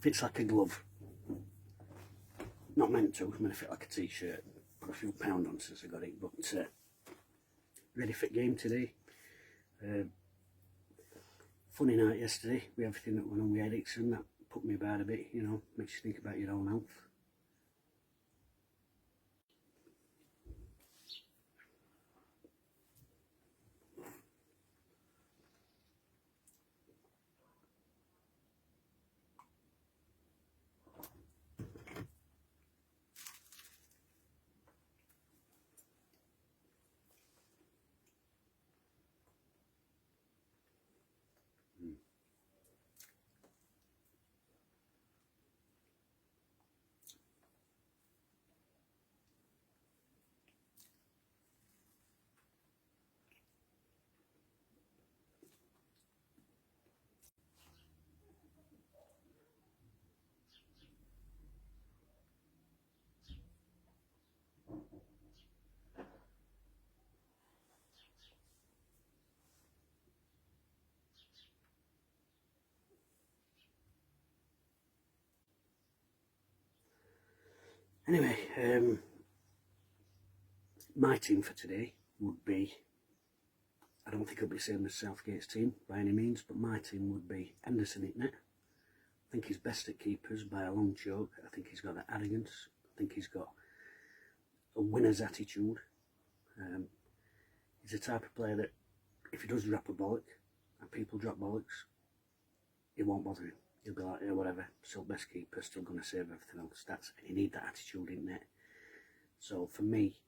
Fits like a glove. Not meant to, it's meant to fit like a t-shirt. Put a few pound on since I got it, but ready for game today. Funny night yesterday with everything that went on with Ericsson. That put me about a bit, you know, makes you think about your own health. Anyway, my team for today would be, I don't think it'll be the same as Southgate's team by any means, but my team would be Henderson at net. I think he's best at keepers by a long chalk. I think he's got that arrogance. I think he's got a winner's attitude. He's the type of player that if he does drop a bollock and people drop bollocks, it won't bother him. He'll be like, yeah, whatever, still best keeper, still going to save everything else. And you need that attitude in net. So for me,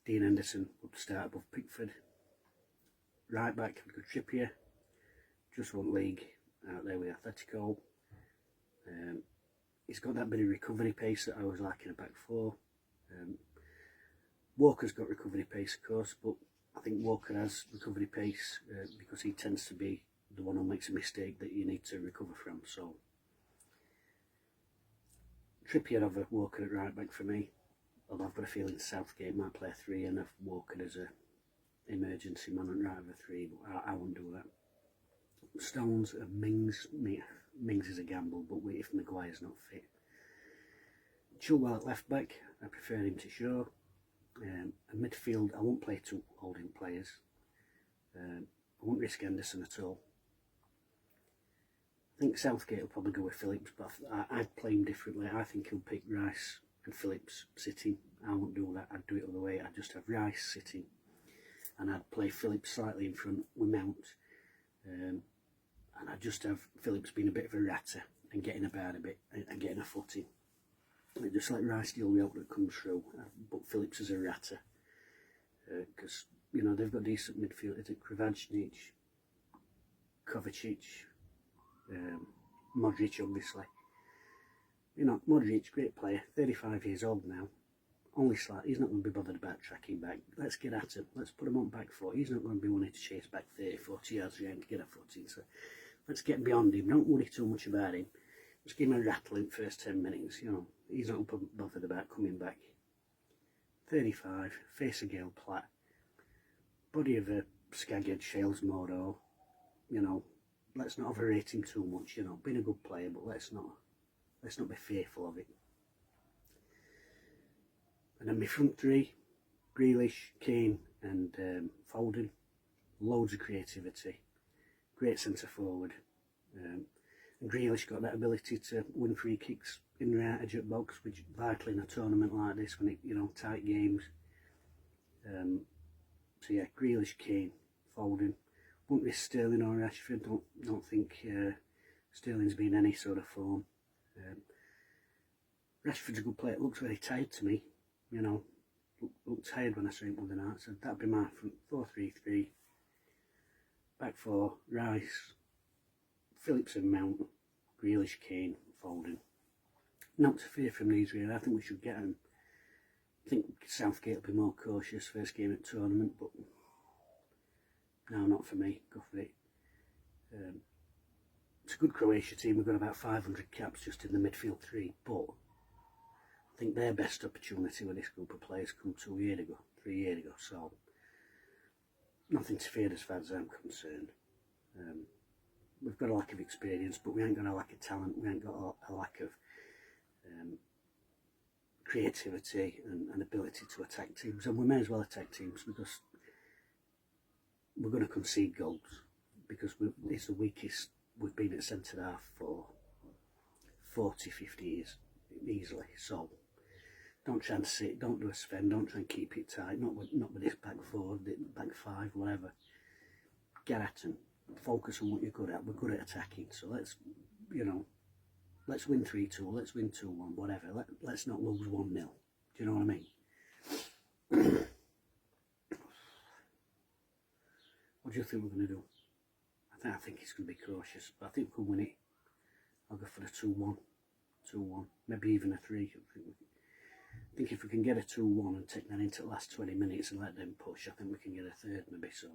Dean Henderson would start above Pickford. Right back, I've got Trippier. Just won league out there with Atletico. He's got that bit of recovery pace that I was liking a back four. Walker's got recovery pace, of course, but I think Walker has recovery pace because he tends to be the one who makes a mistake that you need to recover from. So Trippier over Walker at right back for me, although I've got a feeling Southgate might play 3 and have Walker as a emergency man at right over 3, but I won't do that. Stones and Mings is a gamble, but if Maguire's not fit. Chilwell at left back, I prefer him to Shaw. A midfield, I won't play 2 holding players. I won't risk Henderson at all. I think Southgate will probably go with Phillips, but I'd play him differently. I think he'll pick Rice and Phillips sitting. I won't do that. I'd do it the other way. I'd just have Rice sitting, and I'd play Phillips slightly in front with Mount, and I'd just have Phillips being a bit of a ratter and getting about a bit and getting a footing. Just like Rice, the only outlet comes through, but Phillips is a ratter because you know they've got decent midfield. Is it Krivacnic, Kovacic, Modric, obviously. You know, Modric, great player, 35 years old now. Only slight, he's not going to be bothered about tracking back. Let's get at him. Let's put him on back foot. He's not going to be wanting to chase back 30, 40 yards around to get a footing. So let's get beyond him. Don't worry too much about him. Just give him a rattle in the first 10 minutes. You know, he's not bothered about coming back. 35, face of Gail Platt, body of a skag-head Shales Moro. You know, let's not overrate him too much. You know, being a good player, but let's not be fearful of it. And then my front 3, Grealish, Kane and Foden. Loads of creativity. Great centre forward. And Grealish got that ability to win free kicks in the right edge of box, which is vital in a tournament like this when it, you know, tight games. So yeah, Grealish, Kane, Foden. Wouldn't risk Sterling or Rashford. Don't think Sterling's been any sort of form. Rashford's a good player. It looks very tired to me. You know, looked tired when I saw him the other night. So that'd be my front 4-3-3. Back 4, Rice, Phillips and Mount, Grealish, Kane, Foden. Not to fear from these really. I think we should get them. I think Southgate will be more cautious first game at the tournament, but no, not for me. Go for it. It's a good Croatia team. We've got about 500 caps just in the midfield 3, but I think their best opportunity with this group of players come 3 years ago. So nothing to fear as far as I'm concerned. we've got a lack of experience, but we ain't got a lack of talent. We ain't got a lack of creativity and ability to attack teams. And we may as well attack teams because we're going to concede goals, because it's the weakest we've been at centre half for 40, 50 years easily. So don't try and sit, don't do a Sven, don't try and keep it tight, not with this back four, back five, whatever. Get at them, focus on what you're good at. We're good at attacking, so let's let's win 3-2, let's win 2-1, whatever. Let's not lose 1-0. Do you know what I mean? What do you think we're going to do? I think it's going to be Croatia, but I think we can win it. I'll go for the 2-1, maybe even a 3. I think if we can get a 2-1 and take that into the last 20 minutes and let them push, I think we can get a third maybe. So